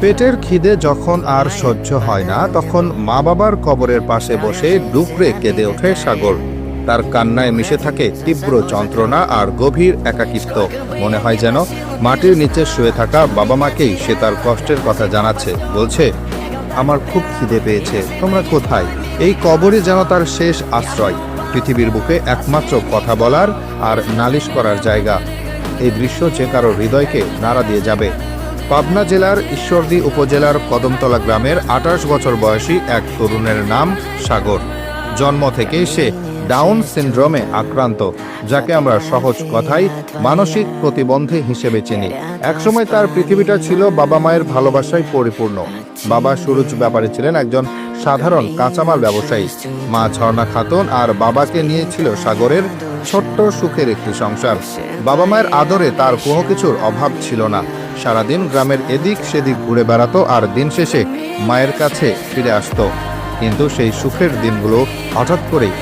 পেটের খিদে যখন আর সহ্য হয় না, তখন মা বাবার কবরের পাশে বসে ডুকরে কেঁদে ওঠে সাগর। তার কান্নায় মিশে থাকে তীব্র যন্ত্রণা আর গভীর একাকিত্ব। মনে হয় যেন মাটির নিচে শুয়ে থাকা বাবা মাকেই সে তার কষ্টের কথা জানাচ্ছে। বলছে, আমার খুব খিদে পেয়েছে, তোমরা কোথায়? এই কবরই যেন তার শেষ আশ্রয়, পৃথিবীর বুকে একমাত্র কথা বলার আর নালিশ করার জায়গা। এই দৃশ্য যে কারো হৃদয়কে নাড়া দিয়ে যাবে। পাবনা জেলার ঈশ্বরদী উপজেলার কদমতলা গ্রামের ২৮ বছর বয়সী এক তরুণের নাম সাগর। জন্ম থেকেই সে ডাউন সিনড্রোমে আক্রান্ত, যাকে আমরা সহজ কথায় মানসিক প্রতিবন্ধী হিসেবে চিনি। একসময় তার পৃথিবীটা ছিল বাবা মায়ের ভালোবাসায় পরিপূর্ণ। বাবা সুরুজ ব্যাপারী ছিলেন একজন সাধারণ কাঁচামাল ব্যবসায়ী। মা ঝর্ণা খাতুন আর বাবাকে নিয়েছিল সাগরের ছোট্ট সুখের একটি সংসার। বাবা মায়ের আদরে তার কোনো কিছুর অভাব ছিল না। সারাদিন গ্রামের এদিক সেদিক ঘুরে বেড়াতো আর দিন শেষে মায়ের কাছে ফিরে আসতো। কিন্তু সেই সুখের দিনগুলো হঠাৎ করেই